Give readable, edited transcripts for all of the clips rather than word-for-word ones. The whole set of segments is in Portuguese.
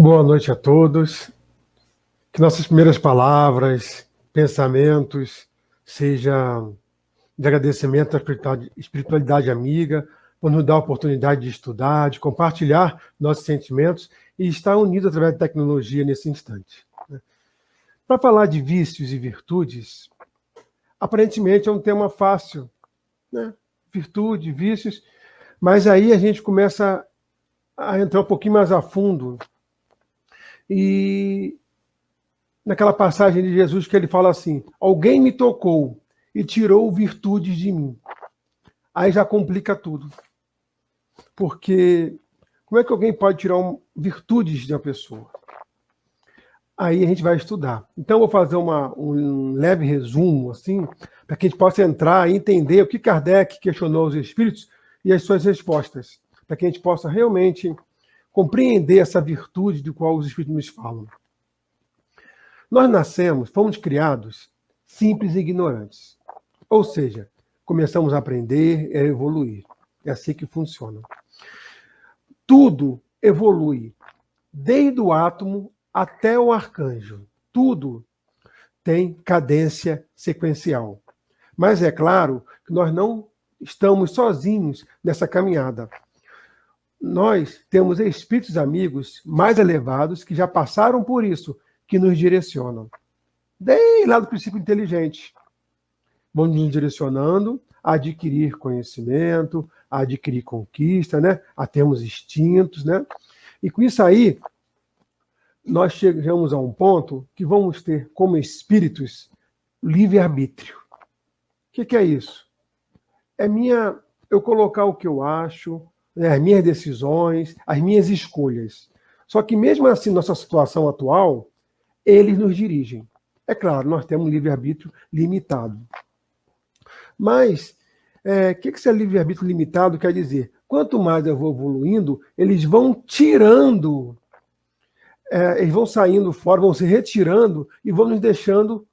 Boa noite a todos. Que nossas primeiras palavras, pensamentos sejam de agradecimento à espiritualidade amiga, por nos dar a oportunidade de estudar, de compartilhar nossos sentimentos e estar unidos através da tecnologia nesse instante. Para falar de vícios e virtudes, aparentemente é um tema fácil, né? Virtude, vícios, mas aí a gente começa a entrar um pouquinho mais a fundo. E naquela passagem de Jesus que ele fala assim: alguém me tocou e tirou virtudes de mim. Aí já complica tudo. Porque como é que alguém pode tirar virtudes de uma pessoa? Aí a gente vai estudar. Então eu vou fazer um leve resumo, assim, para que a gente possa entrar e entender o que Kardec questionou os espíritos e as suas respostas, para que a gente possa realmente compreender essa virtude de qual os espíritos nos falam. Nós nascemos, fomos criados simples e ignorantes. Ou seja, começamos a aprender e a evoluir. É assim que funciona. Tudo evolui, desde o átomo até o arcanjo. Tudo tem cadência sequencial. Mas é claro que nós não estamos sozinhos nessa caminhada. Nós temos espíritos amigos mais elevados que já passaram por isso, que nos direcionam. Desde lá do princípio inteligente. Vão nos direcionando a adquirir conhecimento, a adquirir conquista, né? A termos instintos, né? E com isso aí, nós chegamos a um ponto que vamos ter, como espíritos, livre-arbítrio. O que é isso? Eu colocar o que eu acho, né, as minhas decisões, as minhas escolhas. Só que mesmo assim, nossa situação atual, eles nos dirigem. É claro, nós temos um livre-arbítrio limitado. Mas, que esse livre-arbítrio limitado quer dizer? Quanto mais eu vou evoluindo, eles vão tirando, eles vão saindo fora, vão se retirando e vão nos deixando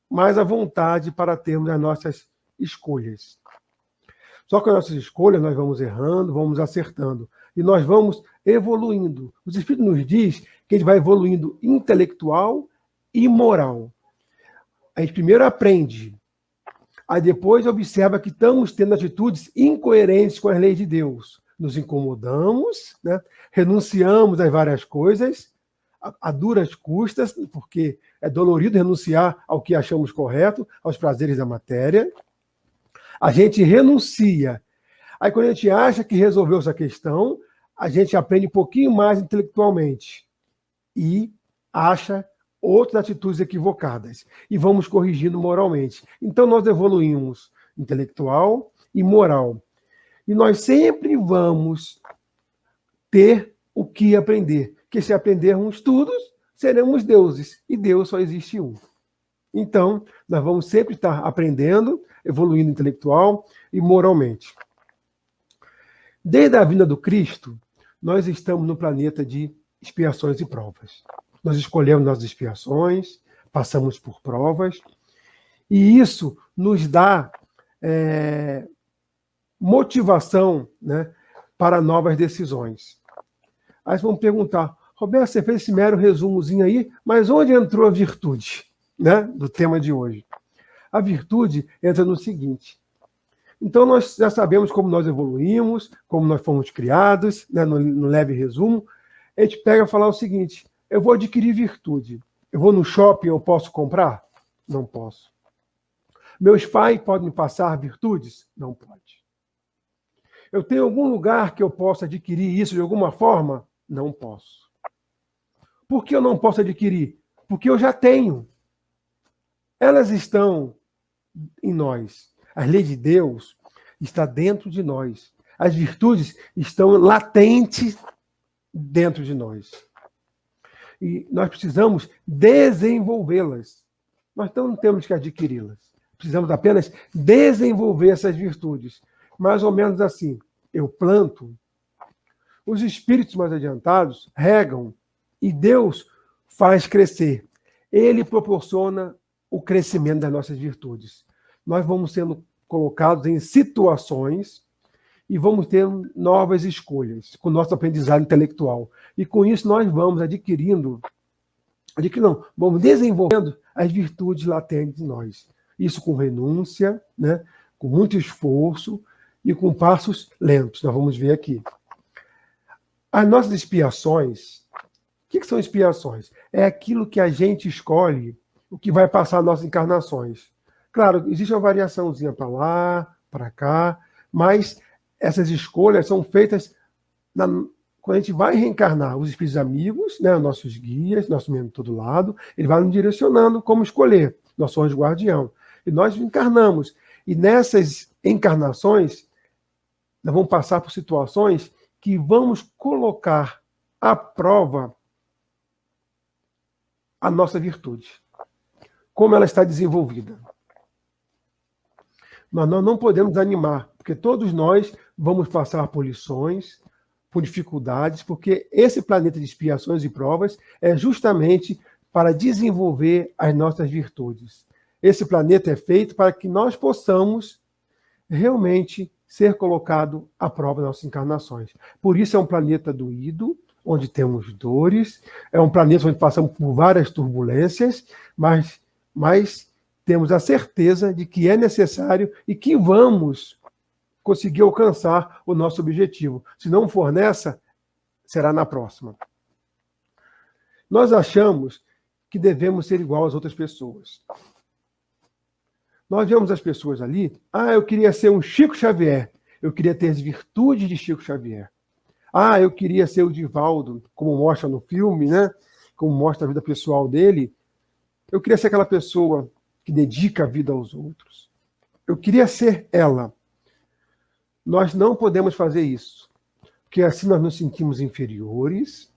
mais à vontade para termos as nossas escolhas. Só que as nossas escolhas nós vamos errando, vamos acertando. E nós vamos evoluindo. Os Espíritos nos diz que a gente vai evoluindo intelectual e moral. A gente primeiro aprende, aí depois observa que estamos tendo atitudes incoerentes com as leis de Deus. Nos incomodamos, né? Renunciamos às várias coisas, a duras custas, porque é dolorido renunciar ao que achamos correto, aos prazeres da matéria. A gente renuncia. Aí quando a gente acha que resolveu essa questão, a gente aprende um pouquinho mais intelectualmente e acha outras atitudes equivocadas e vamos corrigindo moralmente. Então nós evoluímos intelectual e moral. E nós sempre vamos ter o que aprender. Porque se aprendermos tudo, seremos deuses. E Deus só existe um. Então, nós vamos sempre estar aprendendo, evoluindo intelectual e moralmente. Desde a vinda do Cristo, nós estamos no planeta de expiações e provas. Nós escolhemos nossas expiações, passamos por provas, e isso nos dá motivação, né, para novas decisões. Aí vocês vão perguntar: Roberto, você fez esse mero resumozinho aí, mas onde entrou a virtude, né, do tema de hoje? A virtude entra no seguinte: então nós já sabemos como nós evoluímos, como nós fomos criados, né, no leve resumo. A gente pega e fala o seguinte: eu vou adquirir virtude. Eu vou no shopping, eu posso comprar? Não posso. Meus pais podem me passar virtudes? Não pode. Eu tenho algum lugar que eu possa adquirir isso de alguma forma? Não posso. Por que eu não posso adquirir? Porque eu já tenho. Elas estão em nós. As leis de Deus estão dentro de nós. As virtudes estão latentes dentro de nós. E nós precisamos desenvolvê-las. Nós não temos que adquiri-las. Precisamos apenas desenvolver essas virtudes. Mais ou menos assim: eu planto, os espíritos mais adiantados regam e Deus faz crescer. Ele proporciona o crescimento das nossas virtudes. Nós vamos sendo colocados em situações e vamos ter novas escolhas com o nosso aprendizado intelectual. E com isso nós vamos vamos desenvolvendo as virtudes latentes em nós. Isso com renúncia, né? Com muito esforço e com passos lentos. Nós vamos ver aqui. As nossas expiações, o que são expiações? É aquilo que a gente escolhe, o que vai passar nas nossas encarnações. Claro, existe uma variaçãozinha para lá, para cá, mas essas escolhas são feitas quando a gente vai reencarnar. Os espíritos amigos, né, nossos guias, nosso mentor do lado, ele vai nos direcionando como escolher, nosso anjo guardião. E nós encarnamos. E nessas encarnações, nós vamos passar por situações que vamos colocar à prova a nossa virtude. Como ela está desenvolvida. Nós não podemos animar, porque todos nós vamos passar por lições, por dificuldades, porque esse planeta de expiações e provas é justamente para desenvolver as nossas virtudes. Esse planeta é feito para que nós possamos realmente ser colocado à prova das nossas encarnações. Por isso é um planeta doído, onde temos dores, é um planeta onde passamos por várias turbulências, mas temos a certeza de que é necessário e que vamos conseguir alcançar o nosso objetivo. Se não for nessa, será na próxima. Nós achamos que devemos ser igual às outras pessoas. Nós vemos as pessoas ali, eu queria ser um Chico Xavier, eu queria ter as virtudes de Chico Xavier. Eu queria ser o Divaldo, como mostra no filme, né? Como mostra a vida pessoal dele. Eu queria ser aquela pessoa que dedica a vida aos outros. Eu queria ser ela. Nós não podemos fazer isso, porque assim nós nos sentimos inferiores,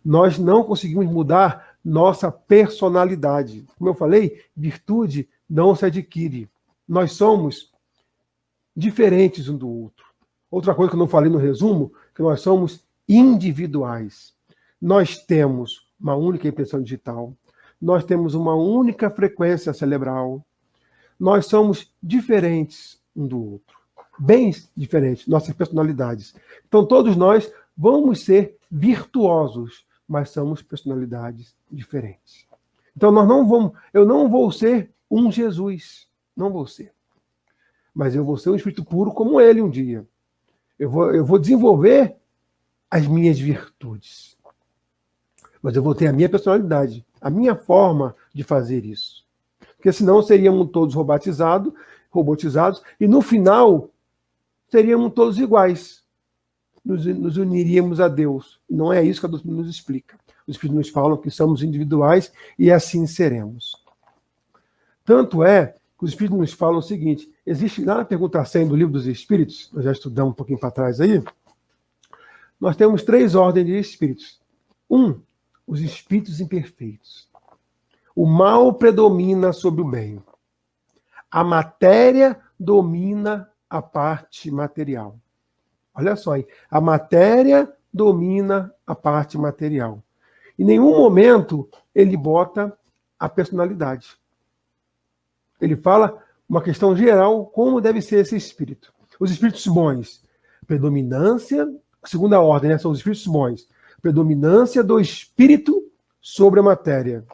nós não conseguimos mudar nossa personalidade. Como eu falei, virtude não se adquire. Nós somos diferentes um do outro. Outra coisa que eu não falei no resumo, que nós somos individuais. Nós temos uma única impressão digital, nós temos uma única frequência cerebral, nós somos diferentes um do outro, bem diferentes, nossas personalidades. Então todos nós vamos ser virtuosos, mas somos personalidades diferentes. Então eu não vou ser um Jesus, não vou ser. Mas eu vou ser um espírito puro como ele um dia. Eu vou desenvolver as minhas virtudes. Mas eu vou ter a minha personalidade, a minha forma de fazer isso. Porque senão seríamos todos robotizados, e no final seríamos todos iguais. Nos uniríamos a Deus. Não é isso que a doutrina nos explica. Os Espíritos nos falam que somos individuais e assim seremos. Tanto é que os Espíritos nos falam o seguinte, existe lá na pergunta 100 do Livro dos Espíritos, nós já estudamos um pouquinho para trás aí, nós temos 3 ordens de espíritos. 1, os espíritos imperfeitos. O mal predomina sobre o bem. A matéria domina a parte material. Olha só aí. A matéria domina a parte material. Em nenhum momento ele bota a personalidade. Ele fala uma questão geral, como deve ser esse espírito. Os espíritos bons, predominância, a segunda ordem, né, são os espíritos bons. Predominância do espírito sobre a matéria.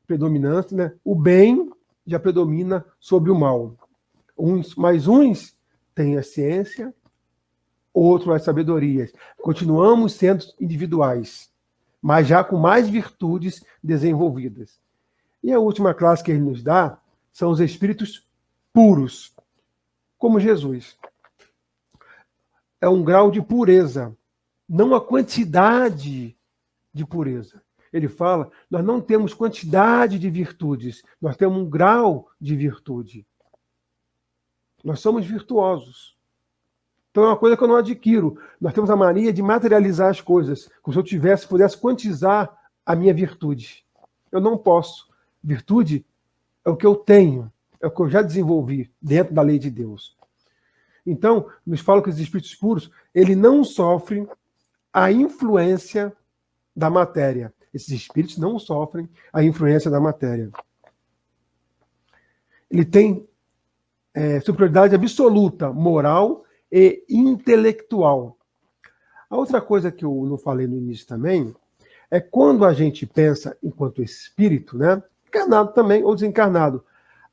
Predominância, né? O bem já predomina sobre o mal. Uns têm a ciência, outros as sabedorias. Continuamos sendo individuais, mas já com mais virtudes desenvolvidas. E a última classe que ele nos dá são os espíritos puros, como Jesus. É um grau de pureza, não a quantidade de pureza. Ele fala, nós não temos quantidade de virtudes, nós temos um grau de virtude. Nós somos virtuosos. Então é uma coisa que eu não adquiro. Nós temos a mania de materializar as coisas, como se eu pudesse quantizar a minha virtude. Eu não posso. Virtude é o que eu tenho, é o que eu já desenvolvi dentro da lei de Deus. Então, nos falam que os espíritos puros, ele não sofre a influência da matéria. Esses espíritos não sofrem a influência da matéria. Ele tem superioridade absoluta, moral e intelectual. A outra coisa que eu não falei no início também é quando a gente pensa enquanto espírito, né? Encarnado também ou desencarnado,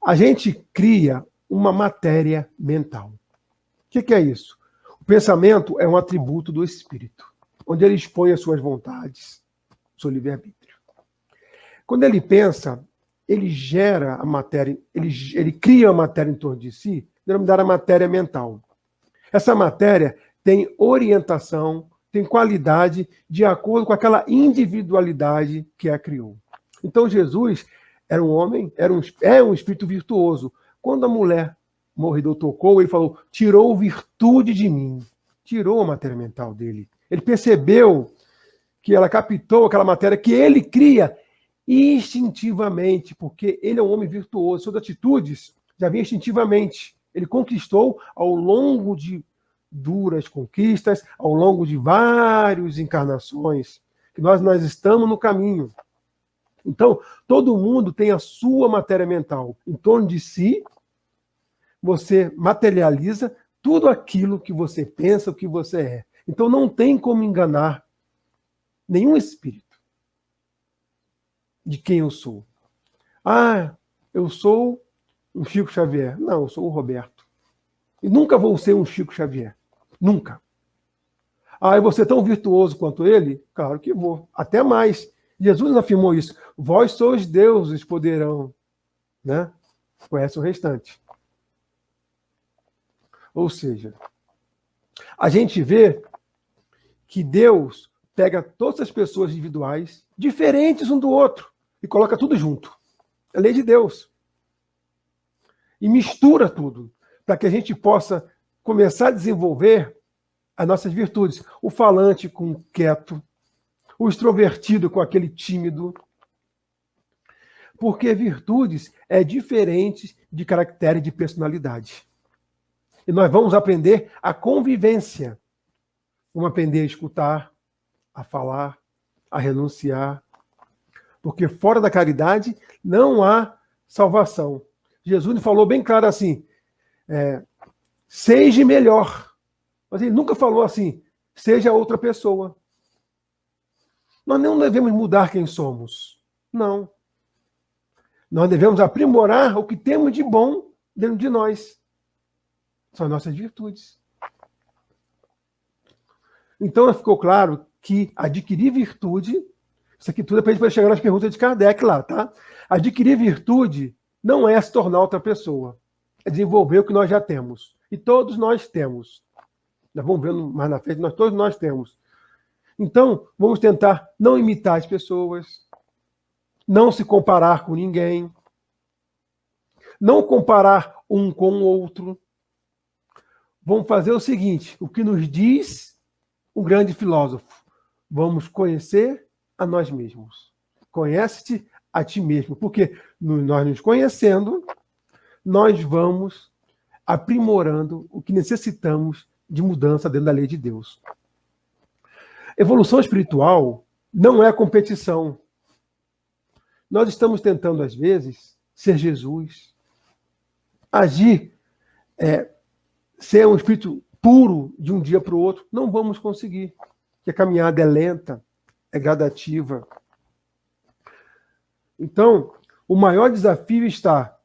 a gente cria uma matéria mental. O que é isso? O pensamento é um atributo do espírito, onde ele expõe as suas vontades, seu livre-arbítrio. Quando ele pensa, ele gera a matéria, ele cria a matéria em torno de si, denominada matéria mental. Essa matéria tem orientação, tem qualidade de acordo com aquela individualidade que a criou. Então Jesus era um homem, é um espírito virtuoso. Quando a mulher morreu, tocou, ele falou, tirou virtude de mim. Tirou a matéria mental dele. Ele percebeu que ela captou aquela matéria que ele cria instintivamente, porque ele é um homem virtuoso. Suas atitudes já vinham instintivamente. Ele conquistou ao longo de duras conquistas, ao longo de várias encarnações, que nós estamos no caminho. Então, todo mundo tem a sua matéria mental. Em torno de si, você materializa tudo aquilo que você pensa, o que você é. Então, não tem como enganar nenhum espírito de quem eu sou. Ah, eu sou um Chico Xavier. Não, eu sou o Roberto. E nunca vou ser um Chico Xavier. Nunca. Ah, eu vou ser tão virtuoso quanto ele? Claro que vou. Até mais. Jesus afirmou isso. Vós sois deuses, poderão. Né? Conhece o restante. Ou seja, a gente vê que Deus pega todas as pessoas individuais, diferentes um do outro, e coloca tudo junto. É a lei de Deus. E mistura tudo, para que a gente possa começar a desenvolver as nossas virtudes. O falante com o quieto, o extrovertido com aquele tímido. Porque virtudes é diferente de caractere de personalidade. E nós vamos aprender a convivência. Vamos aprender a escutar, a falar, a renunciar. Porque fora da caridade não há salvação. Jesus falou bem claro assim, seja melhor. Mas ele nunca falou assim, seja outra pessoa. Nós não devemos mudar quem somos. Não. Nós devemos aprimorar o que temos de bom dentro de nós. São as nossas virtudes. Então ficou claro que adquirir virtude, isso aqui tudo é para a gente chegar nas perguntas de Kardec lá, tá? Adquirir virtude não é se tornar outra pessoa, é desenvolver o que nós já temos. E todos nós temos. Nós vamos ver mais na frente, todos nós temos. Então, vamos tentar não imitar as pessoas, não se comparar com ninguém, não comparar um com o outro. Vamos fazer o seguinte, o que nos diz um grande filósofo, vamos conhecer a nós mesmos. Conhece-te a ti mesmo, porque nós nos conhecendo, nós vamos aprimorando o que necessitamos de mudança dentro da lei de Deus. Evolução espiritual não é competição. Nós estamos tentando, às vezes, ser Jesus, agir, ser um espírito puro de um dia para o outro. Não vamos conseguir, porque a caminhada é lenta, é gradativa. Então, o maior desafio está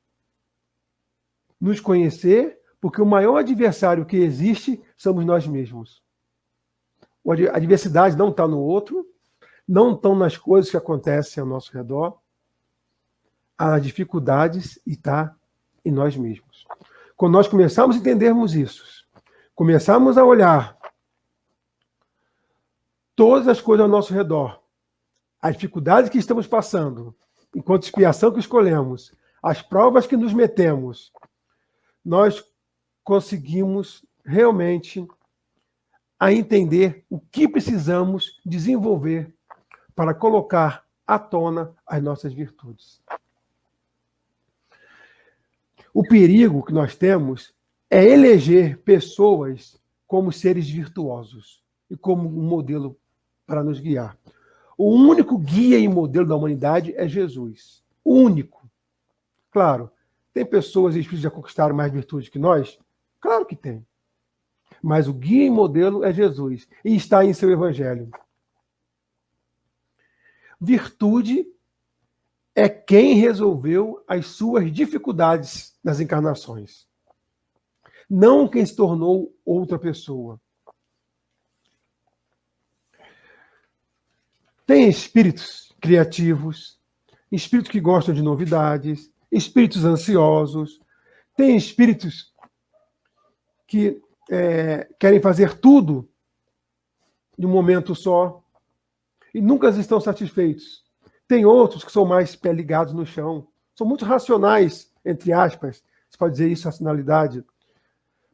nos conhecer, porque o maior adversário que existe somos nós mesmos. A adversidade não está no outro, não estão nas coisas que acontecem ao nosso redor, as dificuldades está em nós mesmos. Quando nós começarmos a entendermos isso, começarmos a olhar todas as coisas ao nosso redor, as dificuldades que estamos passando, enquanto expiação que escolhemos, as provas que nos metemos, nós conseguimos realmente a entender o que precisamos desenvolver para colocar à tona as nossas virtudes. O perigo que nós temos é eleger pessoas como seres virtuosos e como um modelo para nos guiar. O único guia e modelo da humanidade é Jesus. O único. Claro, tem pessoas e espíritos que já conquistaram mais virtudes que nós? Claro que tem. Mas o guia e modelo é Jesus, e está em seu evangelho. Virtude é quem resolveu as suas dificuldades nas encarnações, não quem se tornou outra pessoa. Tem espíritos criativos, espíritos que gostam de novidades, espíritos ansiosos, tem espíritos que querem fazer tudo de um momento só e nunca estão satisfeitos. Tem outros que são mais pé ligados no chão, são muito racionais, entre aspas, você pode dizer isso, racionalidade,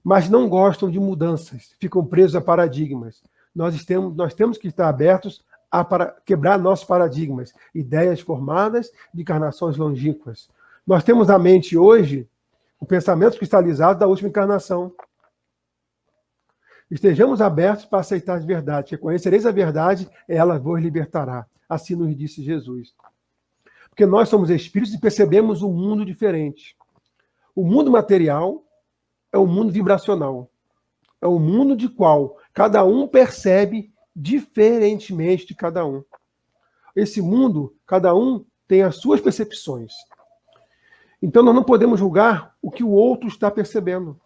mas não gostam de mudanças, ficam presos a paradigmas. Nós temos que estar abertos a quebrar nossos paradigmas, ideias formadas de encarnações longínquas. Nós temos na mente hoje o pensamento cristalizado da última encarnação. Estejamos abertos para aceitar as verdades, que conhecereis a verdade, ela vos libertará. Assim nos disse Jesus. Porque nós somos espíritos e percebemos um mundo diferente. O mundo material é um mundo vibracional. É um mundo de qual cada um percebe diferentemente de cada um. Esse mundo, cada um tem as suas percepções. Então nós não podemos julgar o que o outro está percebendo.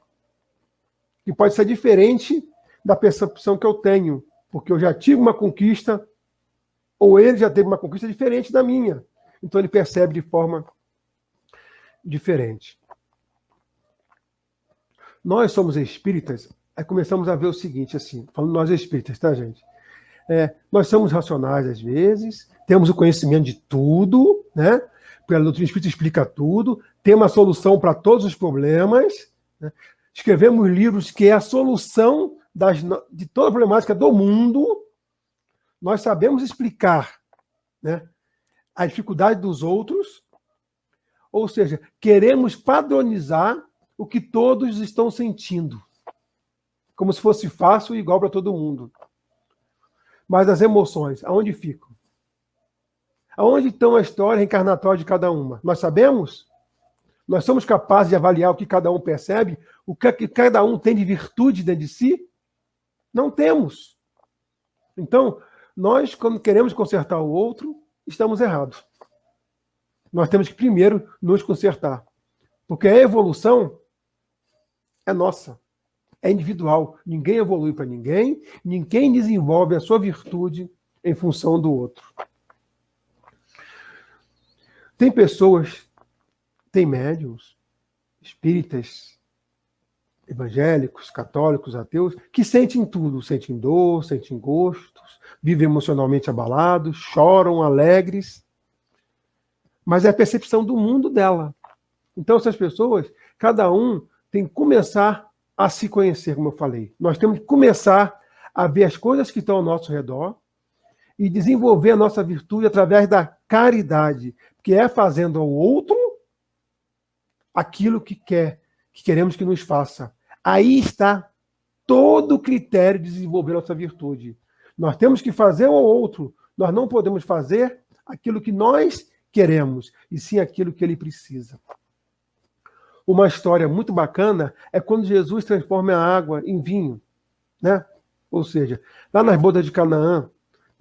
Que pode ser diferente da percepção que eu tenho, porque eu já tive uma conquista, ou ele já teve uma conquista diferente da minha. Então ele percebe de forma diferente. Nós somos espíritas, aí começamos a ver o seguinte, assim, falando nós espíritas, tá, gente? Nós somos racionais às vezes, temos o conhecimento de tudo, né? Porque a doutrina espírita explica tudo, tem uma solução para todos os problemas, né? Escrevemos livros que é a solução de toda a problemática do mundo. Nós sabemos explicar, né, a dificuldade dos outros, ou seja, queremos padronizar o que todos estão sentindo, como se fosse fácil e igual para todo mundo. Mas as emoções, aonde ficam? Aonde estão a história reencarnatória de cada uma? Nós sabemos? Nós somos capazes de avaliar o que cada um percebe? O que cada um tem de virtude dentro de si? Não temos. Então, nós, quando queremos consertar o outro, estamos errados. Nós temos que primeiro nos consertar. Porque a evolução é nossa. É individual. Ninguém evolui para ninguém, ninguém desenvolve a sua virtude em função do outro. Tem pessoas, tem médiuns, espíritas, evangélicos, católicos, ateus, que sentem tudo, sentem dor, sentem gostos, vivem emocionalmente abalados, choram, alegres, mas é a percepção do mundo dela. Então, essas pessoas, cada um tem que começar a se conhecer, como eu falei. Nós temos que começar a ver as coisas que estão ao nosso redor e desenvolver a nossa virtude através da caridade, que é fazendo ao outro aquilo que queremos que nos faça. Aí está todo o critério de desenvolver nossa virtude. Nós temos que fazer ao outro, nós não podemos fazer aquilo que nós queremos, e sim aquilo que ele precisa. Uma história muito bacana é quando Jesus transforma a água em vinho, né? Ou seja, lá nas bodas de Canaã,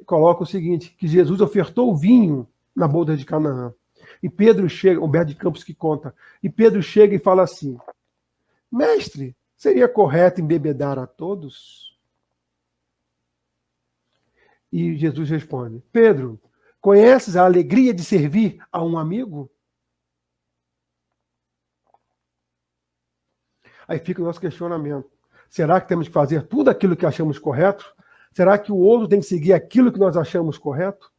coloca o seguinte, que Jesus ofertou vinho na boda de Canaã. E Pedro chega, Humberto de Campos que conta, e Pedro chega e fala assim, mestre, seria correto embebedar a todos? E Jesus responde, Pedro, conheces a alegria de servir a um amigo? Aí fica o nosso questionamento. Será que temos que fazer tudo aquilo que achamos correto? Será que o outro tem que seguir aquilo que nós achamos correto?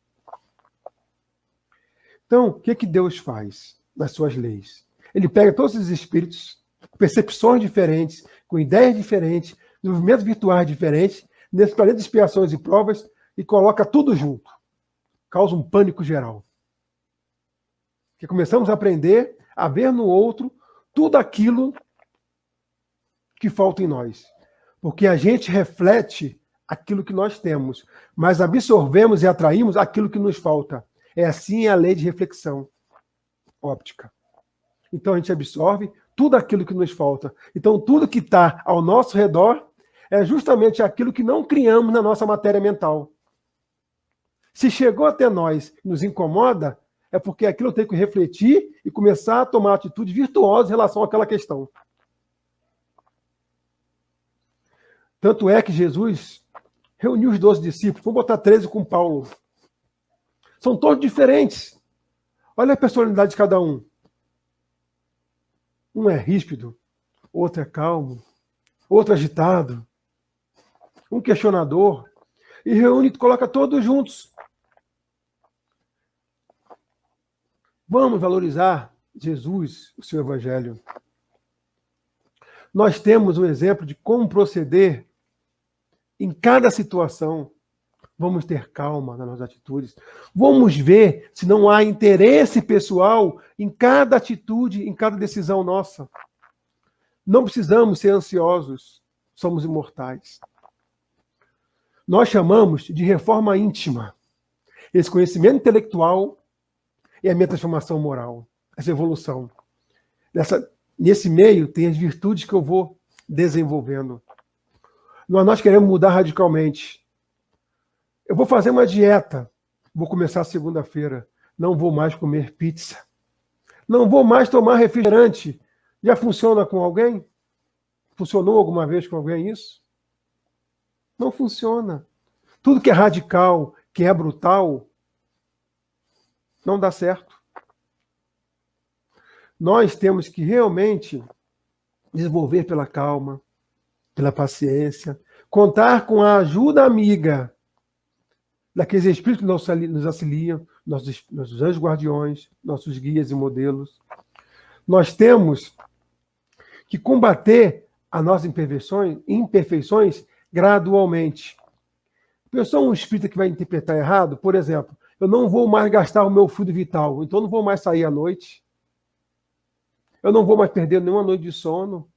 Então, o que Deus faz nas suas leis? Ele pega todos esses espíritos, percepções diferentes, com ideias diferentes, movimentos virtuais diferentes, nesse planeta de expiações e provas, e coloca tudo junto. Causa um pânico geral. Que começamos a aprender a ver no outro tudo aquilo que falta em nós. Porque a gente reflete aquilo que nós temos, mas absorvemos e atraímos aquilo que nos falta. É assim a lei de reflexão óptica. Então a gente absorve tudo aquilo que nos falta. Então tudo que está ao nosso redor é justamente aquilo que não criamos na nossa matéria mental. Se chegou até nós e nos incomoda, é porque aquilo eu tenho que refletir e começar a tomar atitude virtuosa em relação àquela questão. Tanto é que Jesus reuniu os 12 discípulos, vamos botar 13 com Paulo. São todos diferentes. Olha a personalidade de cada um. Um é ríspido, outro é calmo, outro agitado, um questionador. E reúne e coloca todos juntos. Vamos valorizar Jesus, o seu evangelho. Nós temos um exemplo de como proceder em cada situação. Vamos ter calma nas nossas atitudes. Vamos ver se não há interesse pessoal em cada atitude, em cada decisão nossa. Não precisamos ser ansiosos. Somos imortais. Nós chamamos de reforma íntima. Esse conhecimento intelectual é a minha transformação moral. Essa evolução. Nesse meio tem as virtudes que eu vou desenvolvendo. Nós queremos mudar radicalmente. Eu vou fazer uma dieta. Vou começar segunda-feira. Não vou mais comer pizza. Não vou mais tomar refrigerante. Já funciona com alguém? Funcionou alguma vez com alguém isso? Não funciona. Tudo que é radical, que é brutal, não dá certo. Nós temos que realmente desenvolver pela calma, pela paciência, contar com a ajuda amiga daqueles espíritos que nos auxiliam, nossos anjos guardiões, nossos guias e modelos. Nós temos que combater as nossas imperfeições gradualmente. Pessoa um espírito que vai interpretar errado, por exemplo, eu não vou mais gastar o meu fluido vital, então eu não vou mais sair à noite. Eu não vou mais perder nenhuma noite de sono.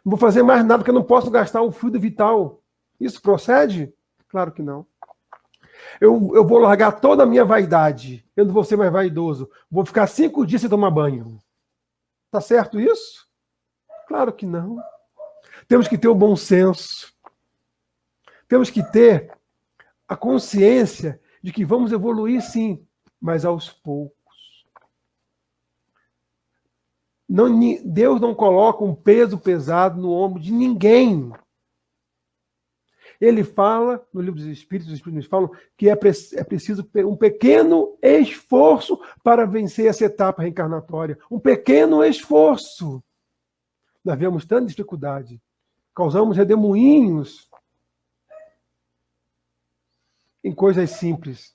Não vou fazer mais nada porque eu não posso gastar o fluido vital. Isso procede? Claro que não. Eu vou largar toda a minha vaidade. Eu não vou ser mais vaidoso. Vou ficar 5 dias sem tomar banho. Tá certo isso? Claro que não. Temos que ter o bom senso. Temos que ter a consciência de que vamos evoluir sim, mas aos poucos. Deus não coloca um peso pesado no ombro de ninguém. Ele fala, no livro dos Espíritos, os Espíritos nos falam que é preciso um pequeno esforço para vencer essa etapa reencarnatória. Um pequeno esforço. Nós vemos tanta dificuldade. Causamos redemoinhos em coisas simples.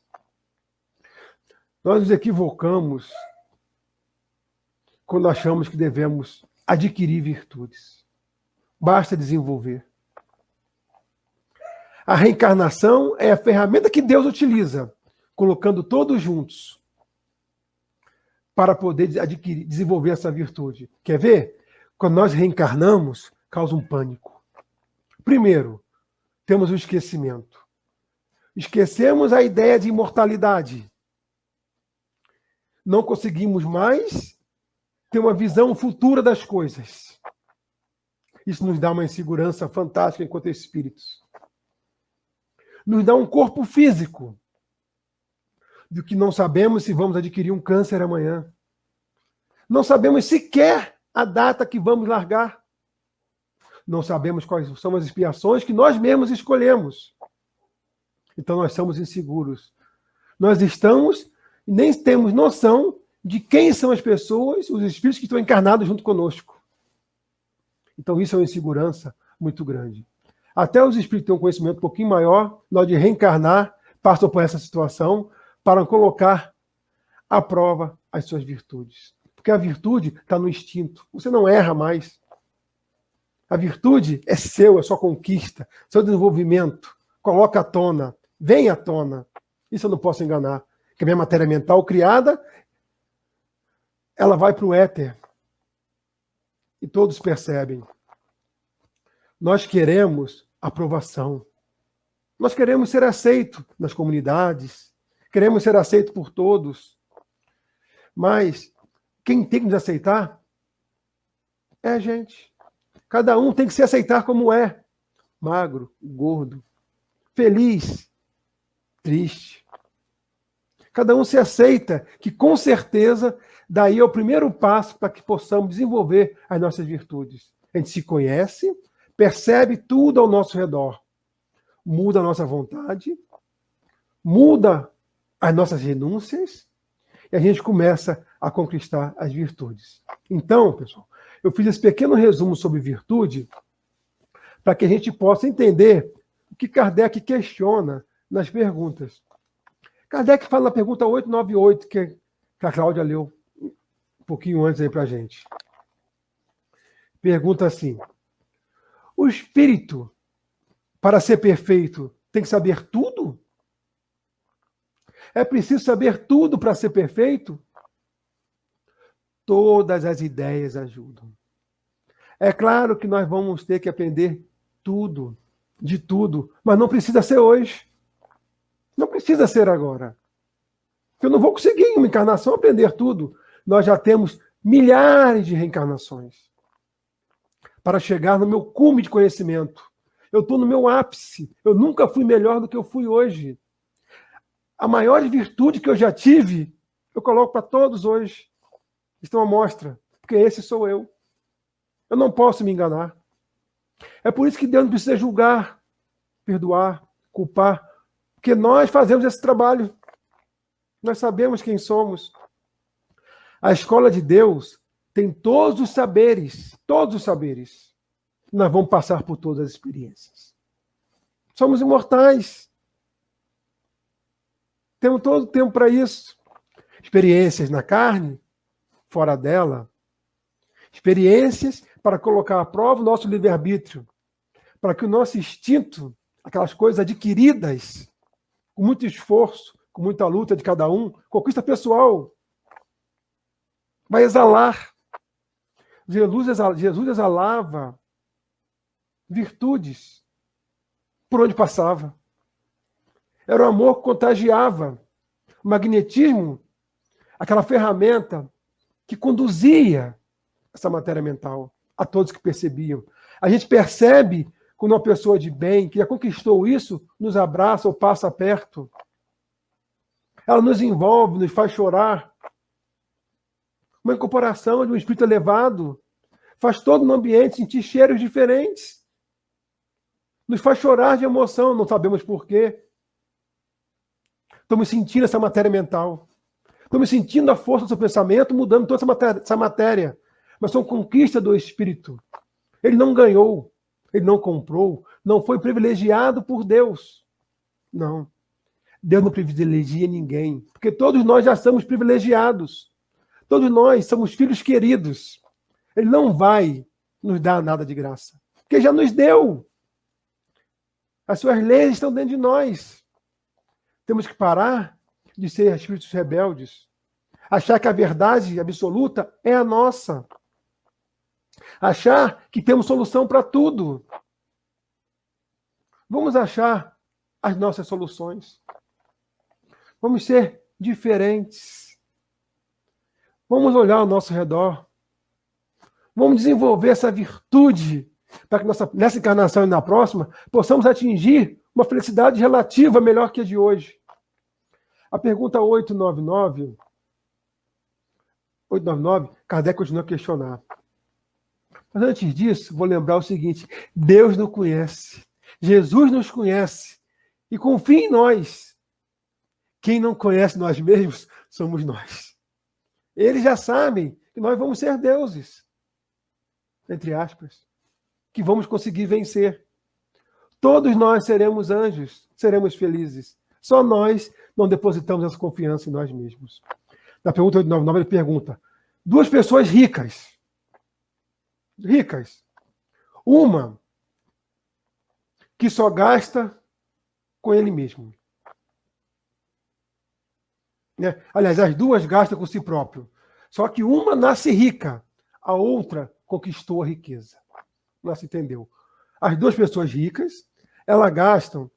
Nós nos equivocamos quando achamos que devemos adquirir virtudes. Basta desenvolver. A reencarnação é a ferramenta que Deus utiliza, colocando todos juntos, para poder desenvolver essa virtude. Quer ver? Quando nós reencarnamos, causa um pânico. Primeiro, temos o esquecimento. Esquecemos a ideia de imortalidade. Não conseguimos mais ter uma visão futura das coisas. Isso nos dá uma insegurança fantástica enquanto espíritos. Nos dá um corpo físico, do que não sabemos se vamos adquirir um câncer amanhã. Não sabemos sequer a data que vamos largar. Não sabemos quais são as expiações que nós mesmos escolhemos. Então nós somos inseguros. Nós estamos e nem temos noção de quem são as pessoas, os espíritos que estão encarnados junto conosco. Então isso é uma insegurança muito grande. Até os espíritos têm um conhecimento um pouquinho maior, na hora de reencarnar, passam por essa situação para colocar à prova as suas virtudes. Porque a virtude está no instinto. Você não erra mais. A virtude é seu, é sua conquista, seu desenvolvimento. Coloca à tona, vem à tona. Isso eu não posso enganar. Porque a minha matéria mental criada, ela vai para o éter. E todos percebem. Nós queremos aprovação. Nós queremos ser aceitos nas comunidades. Queremos ser aceitos por todos. Mas quem tem que nos aceitar é a gente. Cada um tem que se aceitar como é. magro, gordo, feliz, triste. Cada um se aceita, que com certeza daí é o primeiro passo para que possamos desenvolver as nossas virtudes. A gente se conhece, percebe tudo ao nosso redor, muda a nossa vontade, muda as nossas renúncias e a gente começa a conquistar as virtudes. Então, pessoal, eu fiz esse pequeno resumo sobre virtude para que a gente possa entender o que Kardec questiona nas perguntas. Kardec fala na pergunta 898, que a Cláudia leu um pouquinho antes aí para a gente. Pergunta assim: o espírito, para ser perfeito, tem que saber tudo? É preciso saber tudo para ser perfeito? Todas as ideias ajudam. É claro que nós vamos ter que aprender tudo, de tudo, mas não precisa ser hoje. Não precisa ser agora. Eu não vou conseguir em uma encarnação aprender tudo. Nós já temos milhares de reencarnações para chegar no meu cume de conhecimento. Eu estou no meu ápice. Eu nunca fui melhor do que eu fui hoje. A maior virtude que eu já tive, eu coloco para todos hoje. Estão à mostra, porque esse sou eu. Eu não posso me enganar. É por isso que Deus não precisa julgar, perdoar, culpar, porque nós fazemos esse trabalho. Nós sabemos quem somos. A escola de Deus tem todos os saberes, todos os saberes. Nós vamos passar por todas as experiências. Somos imortais. Temos todo o tempo para isso. Experiências na carne, fora dela. Experiências para colocar à prova o nosso livre-arbítrio. Para que o nosso instinto, aquelas coisas adquiridas, com muito esforço, com muita luta de cada um, conquista pessoal, vai exalar. Jesus exalava virtudes por onde passava. Era o amor que contagiava. O magnetismo, aquela ferramenta que conduzia essa matéria mental a todos que percebiam. A gente percebe quando uma pessoa de bem, que já conquistou isso, nos abraça ou passa perto. Ela nos envolve, nos faz chorar. Uma incorporação de um espírito elevado faz todo no ambiente sentir cheiros diferentes. Nos faz chorar de emoção, não sabemos por quê. Estamos sentindo essa matéria mental. Estamos sentindo a força do seu pensamento, mudando toda essa matéria. Mas são conquistas do espírito. Ele não ganhou, ele não comprou, não foi privilegiado por Deus. Não. Deus não privilegia ninguém, porque todos nós já somos privilegiados. Todos nós somos filhos queridos. Ele não vai nos dar nada de graça, porque já nos deu. As suas leis estão dentro de nós. Temos que parar de ser espíritos rebeldes, achar que a verdade absoluta é a nossa, achar que temos solução para tudo. Vamos achar as nossas soluções. Vamos ser diferentes. Vamos olhar ao nosso redor. Vamos desenvolver essa virtude para que nessa encarnação e na próxima possamos atingir uma felicidade relativa melhor que a de hoje. A pergunta 899, Kardec continua a questionar. Mas antes disso, vou lembrar o seguinte: Deus nos conhece, Jesus nos conhece e confia em nós. Quem não conhece nós mesmos somos nós. Eles já sabem que nós vamos ser deuses, entre aspas, que vamos conseguir vencer. Todos nós seremos anjos, seremos felizes. Só nós não depositamos essa confiança em nós mesmos. Na pergunta 899, ele pergunta: duas pessoas ricas. Uma que só gasta com ele mesmo. Né? Aliás, as duas gastam com si próprio. Só que uma nasce rica, a outra conquistou a riqueza. Não se entendeu. As duas pessoas ricas, elas gastam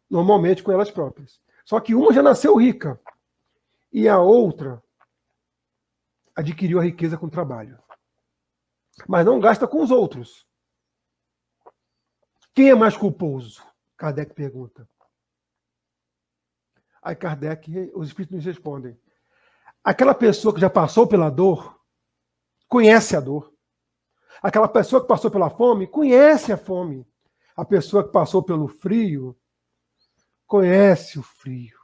normalmente com elas próprias. Só que uma já nasceu rica e a outra adquiriu a riqueza com trabalho. Mas não gasta com os outros. Quem é mais culposo? Kardec pergunta. Aí Kardec, os espíritos nos respondem. Aquela pessoa que já passou pela dor, conhece a dor. Aquela pessoa que passou pela fome, conhece a fome. A pessoa que passou pelo frio, conhece o frio.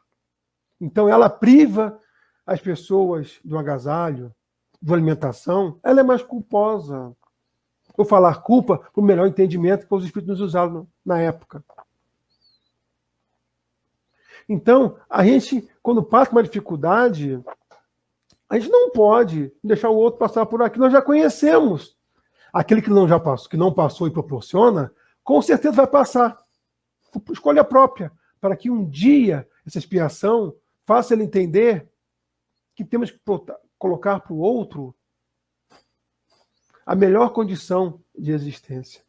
Então ela priva as pessoas do agasalho, de alimentação, ela é mais culposa. Vou falar culpa para o melhor entendimento que os espíritos nos usaram na época. Então, a gente, quando passa uma dificuldade, a gente não pode deixar o outro passar por aqui. Nós já conhecemos. Aquele que não já passou, que não passou e proporciona, com certeza vai passar. Por escolha própria. Para que um dia essa expiação faça ele entender que temos que colocar para o outro a melhor condição de existência.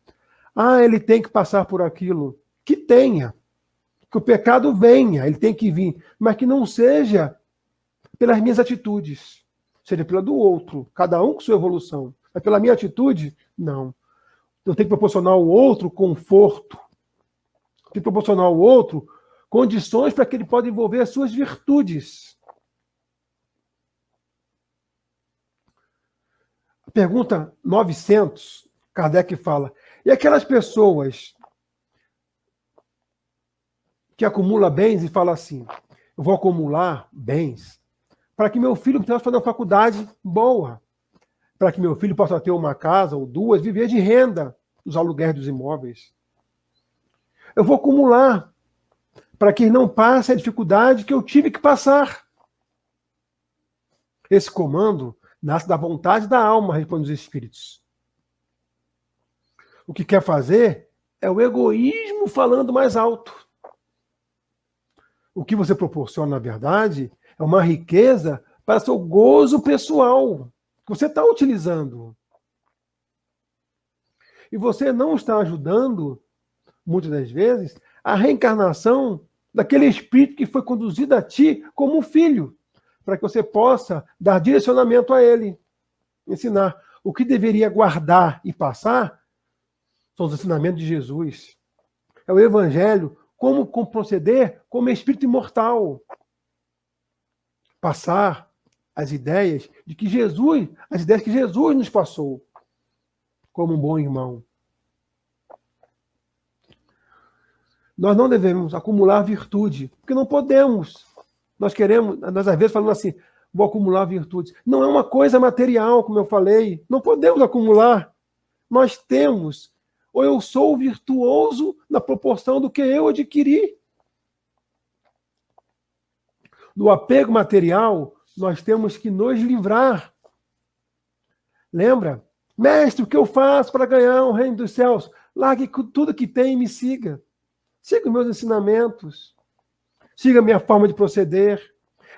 Ah, ele tem que passar por aquilo. Que tenha. Que o pecado venha, ele tem que vir. Mas que não seja pelas minhas atitudes. Seja pela do outro. Cada um com sua evolução. Mas pela minha atitude, não. Eu tenho que proporcionar ao outro conforto. Eu tenho que proporcionar ao outro condições para que ele possa desenvolver as suas virtudes. Pergunta 900, Kardec fala, e aquelas pessoas que acumulam bens e falam assim, eu vou acumular bens para que meu filho possa fazer uma faculdade boa, para que meu filho possa ter uma casa ou duas, viver de renda dos aluguéis dos imóveis. Eu vou acumular para que não passe a dificuldade que eu tive que passar. Esse comando nasce da vontade da alma, respondem os espíritos. O que quer fazer é o egoísmo falando mais alto. O que você proporciona, na verdade, é uma riqueza para seu gozo pessoal, que você está utilizando. E você não está ajudando, muitas das vezes, a reencarnação daquele espírito que foi conduzido a ti como um filho, para que você possa dar direcionamento a ele, ensinar. O que deveria guardar e passar são os ensinamentos de Jesus. É o Evangelho, como proceder como espírito imortal. Passar as ideias de que Jesus, as ideias que Jesus nos passou, como um bom irmão. Nós não devemos acumular virtude, porque não podemos. Nós às vezes falamos assim, vou acumular virtudes. Não é uma coisa material, como eu falei. Não podemos acumular. Nós temos, ou eu sou virtuoso na proporção do que eu adquiri. Do apego material, nós temos que nos livrar. Lembra? Mestre, o que eu faço para ganhar o reino dos céus? Largue tudo que tem e me siga. Siga os meus ensinamentos. Siga a minha forma de proceder.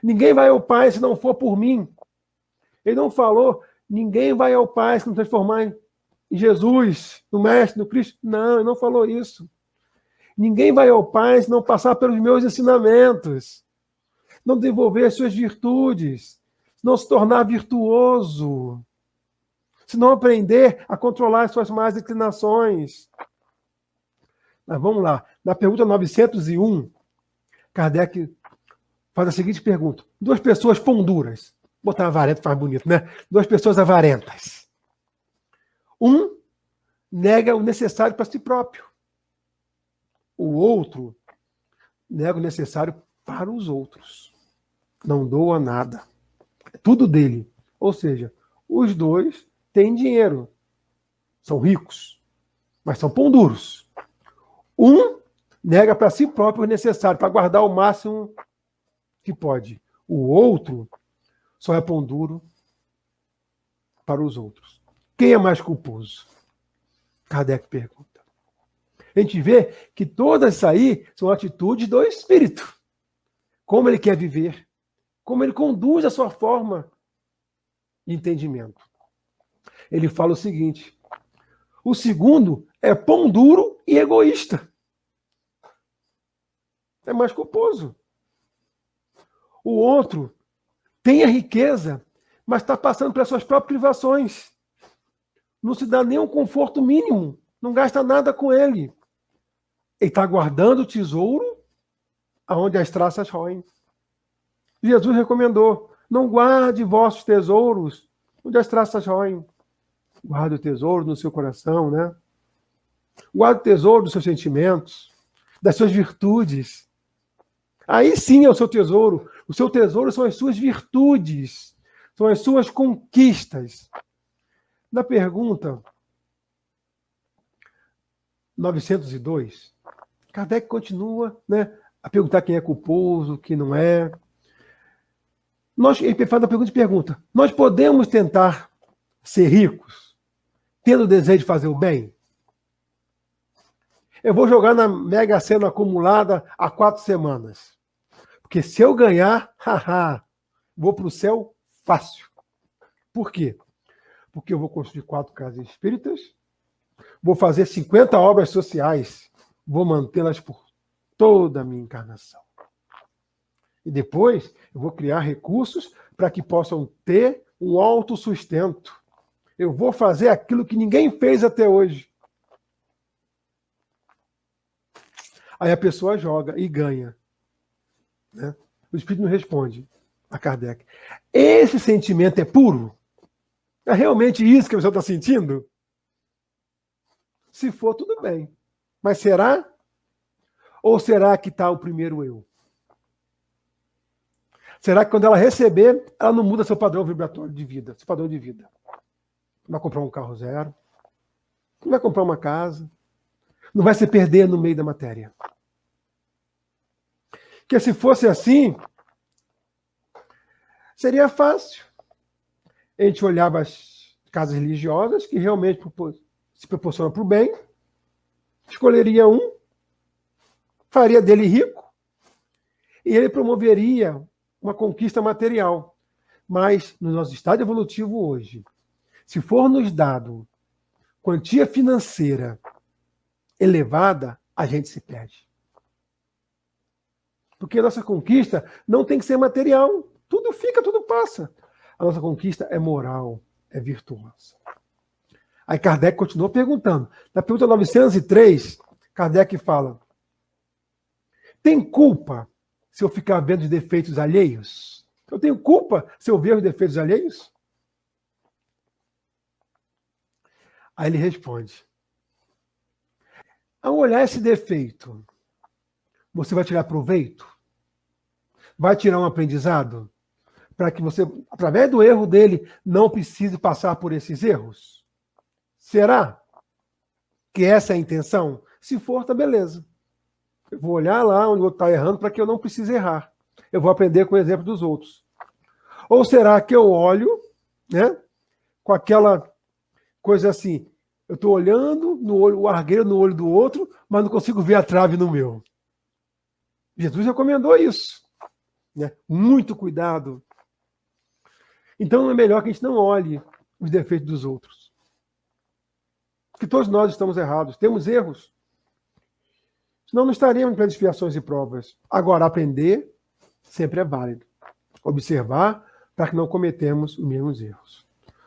Ninguém vai ao Pai se não for por mim. Ele não falou, ninguém vai ao Pai se não transformar em Jesus, no Mestre, no Cristo. Não, ele não falou isso. Ninguém vai ao Pai se não passar pelos meus ensinamentos. Não desenvolver as suas virtudes. Se não se tornar virtuoso. Se não aprender a controlar as suas más inclinações. Mas vamos lá. Na pergunta 901, Kardec faz a seguinte pergunta. Duas pessoas pão duras. Vou botar avarento, faz bonito, né? Duas pessoas avarentas. Um nega o necessário para si próprio. O outro nega o necessário para os outros. Não doa nada. É tudo dele. Ou seja, os dois têm dinheiro. São ricos. Mas são pão duros. Um nega para si próprio o necessário, para guardar o máximo que pode. O outro só é pão duro para os outros. Quem é mais culposo? Kardec pergunta. A gente vê que todas isso aí são atitudes do espírito. Como ele quer viver, como ele conduz a sua forma de entendimento. Ele fala o seguinte: o segundo é pão duro e egoísta. É mais culposo. O outro tem a riqueza, mas está passando pelas suas próprias privações. Não se dá nem um conforto mínimo. Não gasta nada com ele. Ele está guardando o tesouro aonde as traças roem. Jesus recomendou, não guarde vossos tesouros onde as traças roem. Guarde o tesouro no seu coração, né? Guarde o tesouro dos seus sentimentos, das suas virtudes. Aí sim é o seu tesouro. O seu tesouro são as suas virtudes, são as suas conquistas. Na pergunta 902, Kardec continua, né, a perguntar quem é culposo, quem não é. Ele faz a pergunta e pergunta: nós podemos tentar ser ricos, tendo o desejo de fazer o bem? Eu vou jogar na Mega Sena acumulada há 4 semanas. Porque se eu ganhar, haha, vou para o céu fácil. Por quê? Porque eu vou construir 4 casas espíritas, vou fazer 50 obras sociais, vou mantê-las por toda a minha encarnação. E depois eu vou criar recursos para que possam ter um autossustento. Eu vou fazer aquilo que ninguém fez até hoje. Aí a pessoa joga e ganha. Né? O Espírito não responde a Kardec. Esse sentimento é puro? É realmente isso que a pessoa está sentindo? Se for, tudo bem. Mas será? Ou será que está o primeiro eu? Será que quando ela receber, ela não muda seu padrão vibratório de vida, seu padrão de vida? Não vai comprar um carro zero, não vai comprar uma casa, não vai se perder no meio da matéria. Porque se fosse assim, seria fácil. A gente olhava as casas religiosas que realmente se proporcionam para o bem, escolheria um, faria dele rico, e ele promoveria uma conquista material. Mas no nosso estado evolutivo hoje, se for nos dado quantia financeira elevada, a gente se perde. Porque a nossa conquista não tem que ser material. Tudo fica, tudo passa. A nossa conquista é moral, é virtuosa. Aí Kardec continua perguntando. Na pergunta 903, Kardec fala: tem culpa se eu ficar vendo os defeitos alheios? Eu tenho culpa se eu ver os defeitos alheios? Aí ele responde: ao olhar esse defeito, você vai tirar proveito? Vai tirar um aprendizado? Para que você, através do erro dele, não precise passar por esses erros? Será que essa é a intenção? Se for, tá beleza. Eu vou olhar lá onde o outro está errando para que eu não precise errar. Eu vou aprender com o exemplo dos outros. Ou será que eu olho, né, com aquela coisa assim, eu estou olhando no olho, o argueiro no olho do outro, mas não consigo ver a trave no meu? Jesus recomendou isso. Né? Muito cuidado. Então é melhor que a gente não olhe os defeitos dos outros. Porque todos nós estamos errados, temos erros. Senão não estaríamos em expiações e provas. Agora, aprender sempre é válido. Observar para que não cometemos os mesmos erros.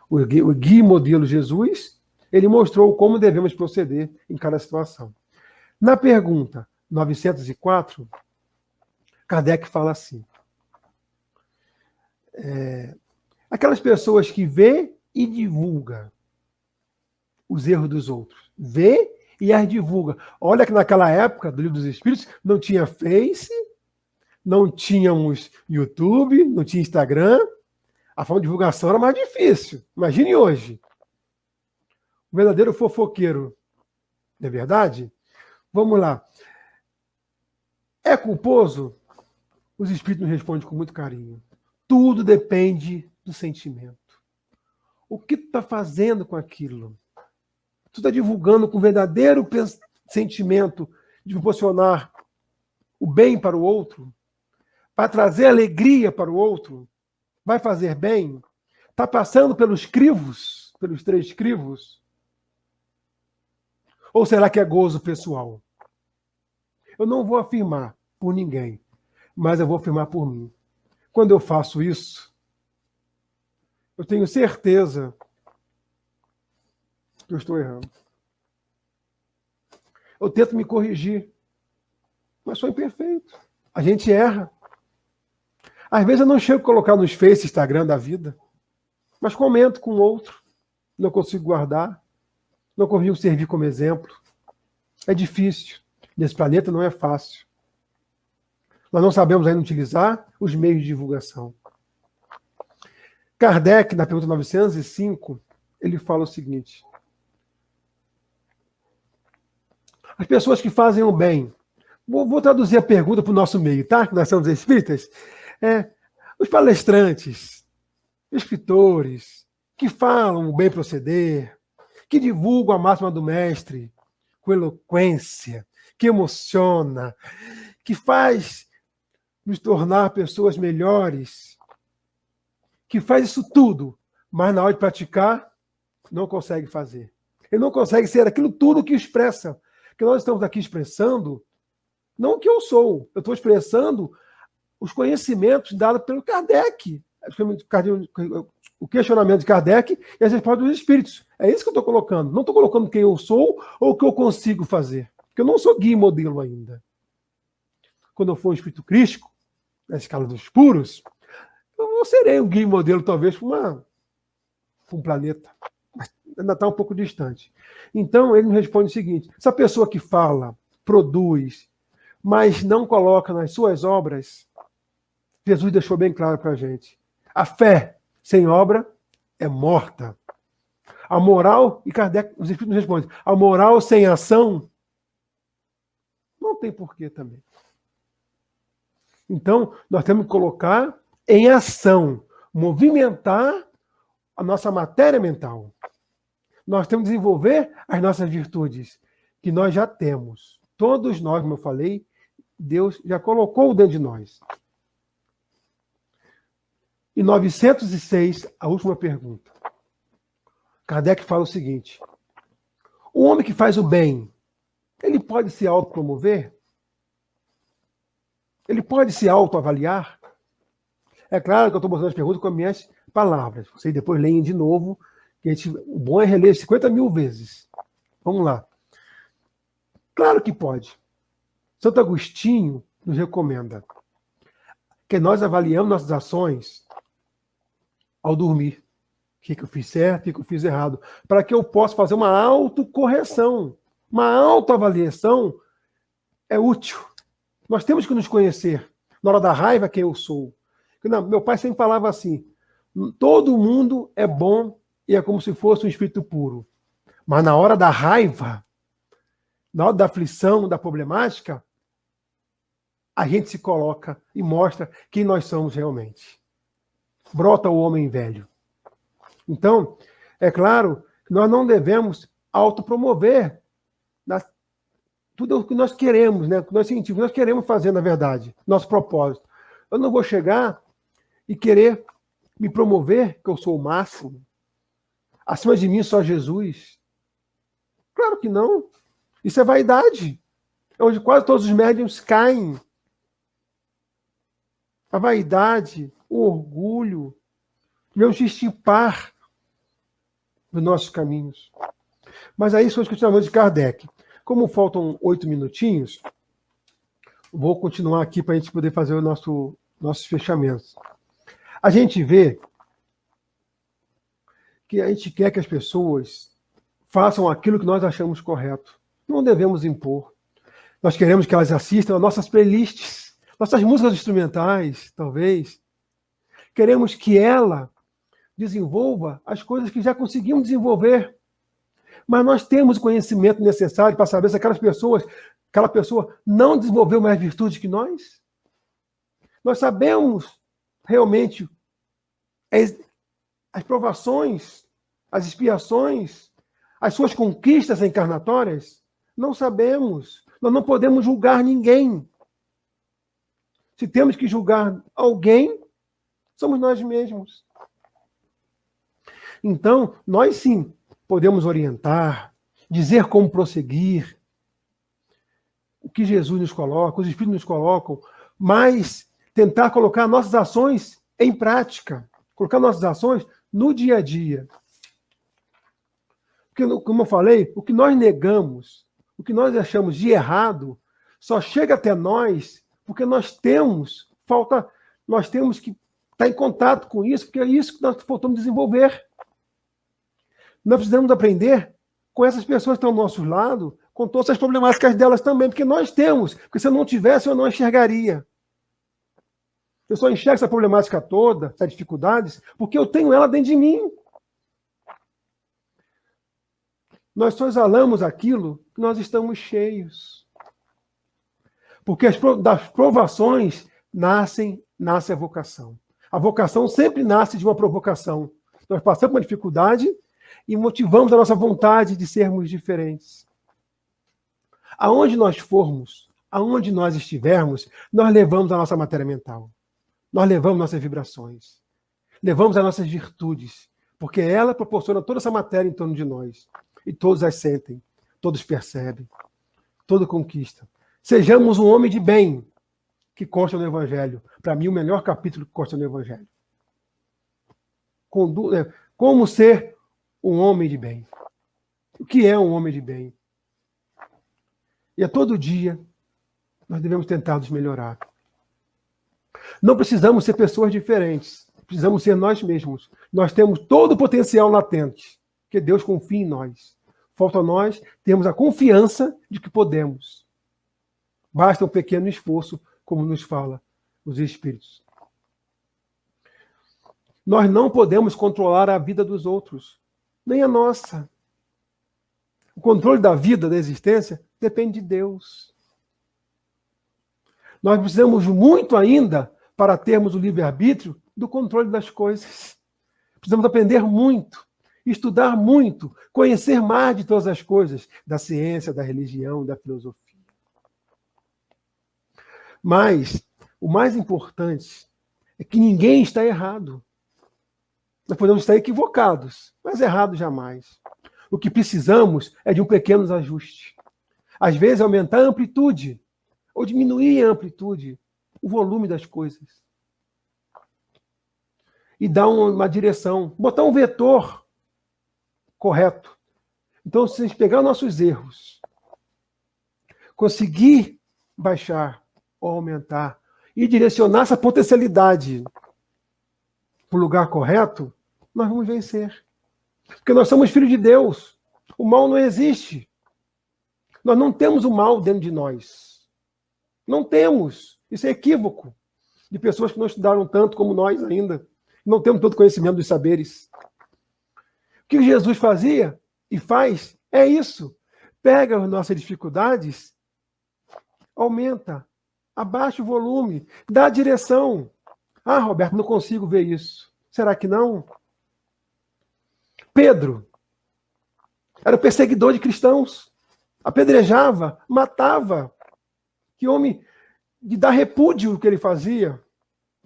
O guia modelo Jesus, ele mostrou como devemos proceder em cada situação. Na pergunta 904, Kardec fala assim: aquelas pessoas que vê e divulga os erros dos outros, vê e as divulga. Olha que naquela época do Livro dos Espíritos não tinha Face, não tínhamos YouTube, não tinha Instagram. A forma de divulgação era mais difícil. Imagine hoje. O verdadeiro fofoqueiro. Não é verdade? Vamos lá. É culposo? Os espíritos nos respondem com muito carinho. Tudo depende do sentimento. O que tu está fazendo com aquilo? Tu está divulgando com verdadeiro sentimento de proporcionar o bem para o outro? Para trazer alegria para o outro? Vai fazer bem? Está passando pelos crivos, pelos 3 crivos? Ou será que é gozo pessoal? Eu não vou afirmar por ninguém, mas eu vou afirmar por mim. Quando eu faço isso, eu tenho certeza que eu estou errando. Eu tento me corrigir, Mas sou imperfeito. A gente erra. Às vezes eu não chego a colocar nos Face, Instagram da vida, mas comento com outro. Não consigo guardar. Não consigo servir como exemplo. É difícil. Nesse planeta não é fácil. Nós não sabemos ainda utilizar os meios de divulgação. Kardec, na pergunta 905, ele fala o seguinte: as pessoas que fazem o bem. Vou traduzir a pergunta para o nosso meio, tá? Nós somos espíritas. Os palestrantes, escritores, que falam o bem proceder, que divulgam a máxima do mestre com eloquência, que emociona, que faz nos tornar pessoas melhores, que faz isso tudo, mas na hora de praticar, não consegue fazer. Ele não consegue ser aquilo tudo que expressa. Porque nós estamos aqui expressando, não o que eu sou, eu estou expressando os conhecimentos dados pelo Kardec, o questionamento de Kardec e as respostas dos espíritos. É isso que eu estou colocando. Não estou colocando quem eu sou ou o que eu consigo fazer. Porque eu não sou guia e modelo ainda. Quando eu for um espírito crístico, na escala dos puros, eu serei um guia e modelo, talvez, para um planeta. Mas ainda está um pouco distante. Então, ele me responde o seguinte: essa pessoa que fala, produz, mas não coloca nas suas obras, Jesus deixou bem claro para a gente. A fé sem obra é morta. A moral, e Kardec, os Espíritos nos respondem, a moral sem ação não tem porquê também. Então, nós temos que colocar em ação, movimentar a nossa matéria mental. Nós temos que desenvolver as nossas virtudes, que nós já temos. Todos nós, como eu falei, Deus já colocou dentro de nós. E 906, a última pergunta. Kardec fala o seguinte: o homem que faz o bem, ele pode se autopromover? Ele pode se autoavaliar? É claro que eu estou mostrando as perguntas com as minhas palavras. Vocês depois leem de novo, que o bom é reler 50 mil vezes. Vamos lá. Claro que pode. Santo Agostinho nos recomenda que nós avaliamos nossas ações ao dormir. O que eu fiz certo, o que eu fiz errado. Para que eu possa fazer uma autocorreção. Uma autoavaliação é útil. Nós temos que nos conhecer. Na hora da raiva, quem eu sou. Meu pai sempre falava assim: todo mundo é bom e é como se fosse um espírito puro. Mas na hora da raiva, na hora da aflição, da problemática, a gente se coloca e mostra quem nós somos realmente. Brota o homem velho. Então, é claro que nós não devemos autopromover tudo o que nós queremos, né? O que nós sentimos, o que nós queremos fazer, na verdade, nosso propósito. Eu não vou chegar e querer me promover, que eu sou o máximo. Acima de mim só Jesus. Claro que não. Isso é vaidade. É onde quase todos os médiuns caem. A vaidade, o orgulho, devemos extirpar dos nossos caminhos. Mas aí são os questionamentos de Kardec. Como faltam 8 minutinhos, vou continuar aqui para a gente poder fazer nossos fechamentos. A gente vê que a gente quer que as pessoas façam aquilo que nós achamos correto. Não devemos impor. Nós queremos que elas assistam às nossas playlists, nossas músicas instrumentais, talvez. Queremos que ela desenvolva as coisas que já conseguimos desenvolver. Mas nós temos o conhecimento necessário para saber se aquela pessoa não desenvolveu mais virtudes que nós. Nós sabemos realmente as provações, as expiações, as suas conquistas encarnatórias? Não sabemos. Nós não podemos julgar ninguém. Se temos que julgar alguém, somos nós mesmos. Então, nós sim podemos orientar, dizer como prosseguir, o que Jesus nos coloca, os Espíritos nos colocam, mas tentar colocar nossas ações em prática, colocar nossas ações no dia a dia. Porque, como eu falei, o que nós negamos, o que nós achamos de errado, só chega até nós porque nós temos que estar em contato com isso, porque é isso que nós faltamos desenvolver. Nós precisamos aprender com essas pessoas que estão ao nosso lado, com todas as problemáticas delas também, porque nós temos. Porque se eu não tivesse, eu não enxergaria. Eu só enxergo essa problemática toda, essas dificuldades, porque eu tenho ela dentro de mim. Nós só exalamos aquilo que nós estamos cheios. Porque das provações nasce a vocação. A vocação sempre nasce de uma provocação. Nós passamos uma dificuldade e motivamos a nossa vontade de sermos diferentes. Aonde nós formos, aonde nós estivermos, nós levamos a nossa matéria mental. Nós levamos nossas vibrações. Levamos as nossas virtudes. Porque ela proporciona toda essa matéria em torno de nós. E todos as sentem, todos percebem, todos conquistam. Sejamos um homem de bem, que consta no Evangelho. Para mim, o melhor capítulo que consta no Evangelho. Como ser um homem de bem. O que é um homem de bem? E a todo dia, nós devemos tentar nos melhorar. Não precisamos ser pessoas diferentes. Precisamos ser nós mesmos. Nós temos todo o potencial latente. Que Deus confia em nós. Falta a nós termos a confiança de que podemos. Basta um pequeno esforço, como nos fala os Espíritos. Nós não podemos controlar a vida dos outros, nem a nossa. O controle da vida, da existência, depende de Deus. Nós precisamos muito ainda para termos o livre-arbítrio do controle das coisas. Precisamos aprender muito, estudar muito, conhecer mais de todas as coisas, da ciência, da religião, da filosofia. Mas o mais importante é que ninguém está errado. Nós podemos estar equivocados, mas errados jamais. O que precisamos é de um pequeno ajuste. Às vezes, aumentar a amplitude, ou diminuir a amplitude, o volume das coisas. E dar uma direção, botar um vetor correto. Então, se a gente pegar nossos erros, conseguir baixar ou aumentar, e direcionar essa potencialidade para o lugar correto, nós vamos vencer. Porque nós somos filhos de Deus. O mal não existe. Nós não temos o mal dentro de nós. Não temos. Isso é equívoco de pessoas que não estudaram tanto como nós ainda. Não temos todo o conhecimento dos saberes. O que Jesus fazia e faz é isso. Pega as nossas dificuldades, aumenta, abaixa o volume, dá a direção. Ah, Roberto, não consigo ver isso. Será que não? Pedro era perseguidor de cristãos. Apedrejava, matava. Que homem de dar repúdio ao que ele fazia.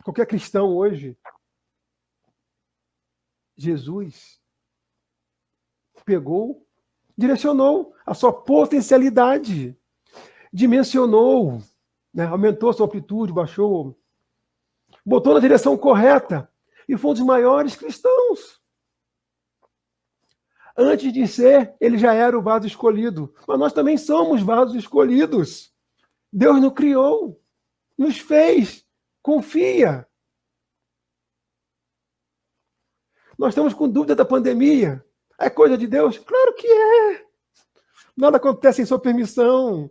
Qualquer cristão hoje. Jesus pegou, direcionou a sua potencialidade. Dimensionou, né? Aumentou a sua amplitude, baixou. Botou na direção correta. E foi um dos maiores cristãos. Antes de ser, ele já era o vaso escolhido. Mas nós também somos vasos escolhidos. Deus nos criou, nos fez. Confia. Nós estamos com dúvida da pandemia. É coisa de Deus? Claro que é. Nada acontece sem sua permissão.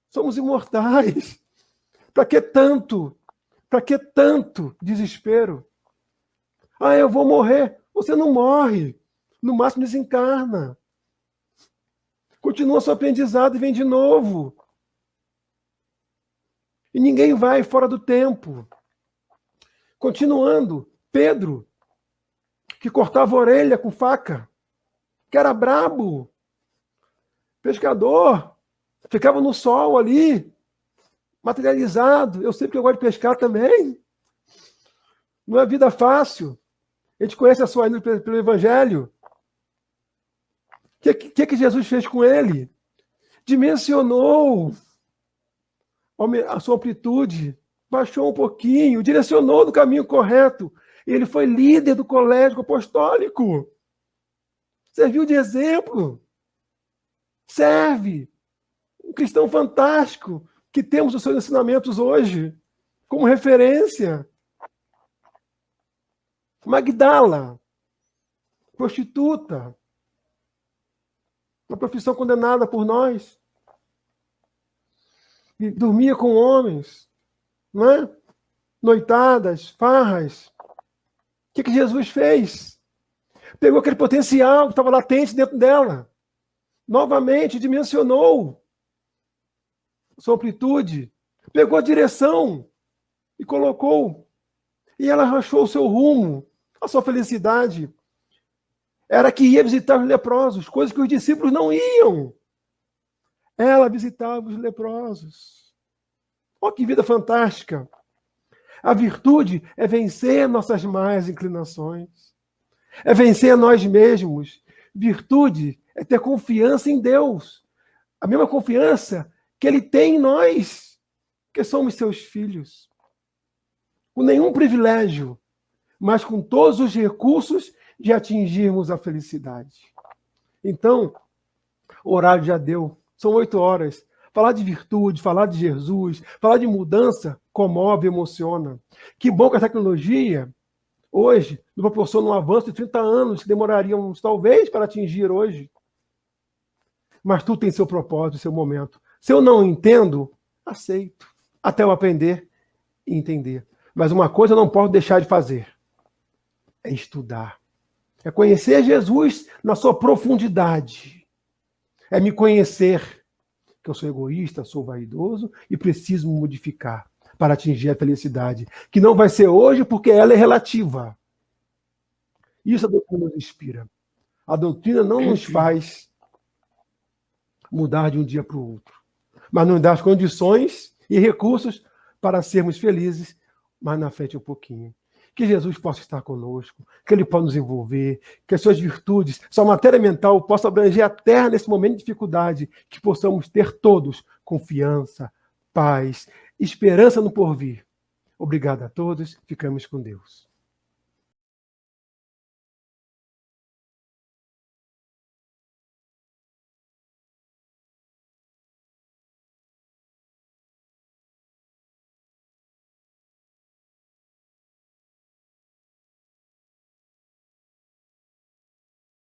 Somos imortais. Para que tanto? Para que tanto desespero? Ah, eu vou morrer. Você não morre. No máximo desencarna. Continua seu aprendizado e vem de novo. E ninguém vai fora do tempo. Continuando, Pedro, que cortava a orelha com faca, que era brabo, pescador, ficava no sol ali, materializado. Eu sei que eu gosto de pescar também. Não é vida fácil. A gente conhece a sua índole pelo Evangelho. O que Jesus fez com ele? Dimensionou a sua amplitude, baixou um pouquinho, direcionou no caminho correto. Ele foi líder do colégio apostólico. Serviu de exemplo. Serve. cristão fantástico que temos os seus ensinamentos hoje como referência. Magdala, prostituta, uma profissão condenada por nós, e dormia com homens, não é? Noitadas, farras. O que Jesus fez? Pegou aquele potencial que estava latente dentro dela, novamente dimensionou sua amplitude, pegou a direção e colocou, e ela achou o seu rumo, a sua felicidade. Era que ia visitar os leprosos, coisas que os discípulos não iam. Ela visitava os leprosos. Olha que vida fantástica. A virtude é vencer nossas más inclinações. É vencer a nós mesmos. Virtude é ter confiança em Deus. A mesma confiança que Ele tem em nós, que somos seus filhos. Com nenhum privilégio, mas com todos os recursos de atingirmos a felicidade. Então, o horário já deu. São 8 horas. Falar de virtude, falar de Jesus, falar de mudança, comove, emociona. Que bom que a tecnologia, hoje, nos proporciona um avanço de 30 anos, que demoraríamos, talvez, para atingir hoje. Mas tudo tem seu propósito, seu momento. Se eu não entendo, aceito. Até eu aprender e entender. Mas uma coisa eu não posso deixar de fazer. É estudar. É conhecer Jesus na sua profundidade. É me conhecer. Que eu sou egoísta, sou vaidoso e preciso me modificar para atingir a felicidade. Que não vai ser hoje porque ela é relativa. Isso a doutrina nos inspira. A doutrina não nos faz mudar de um dia para o outro, mas nos dá as condições e recursos para sermos felizes, mais na frente um pouquinho. Que Jesus possa estar conosco, que Ele possa nos envolver, que as suas virtudes, sua matéria mental possa abranger a terra nesse momento de dificuldade, que possamos ter todos confiança, paz, esperança no porvir. Obrigado a todos, ficamos com Deus.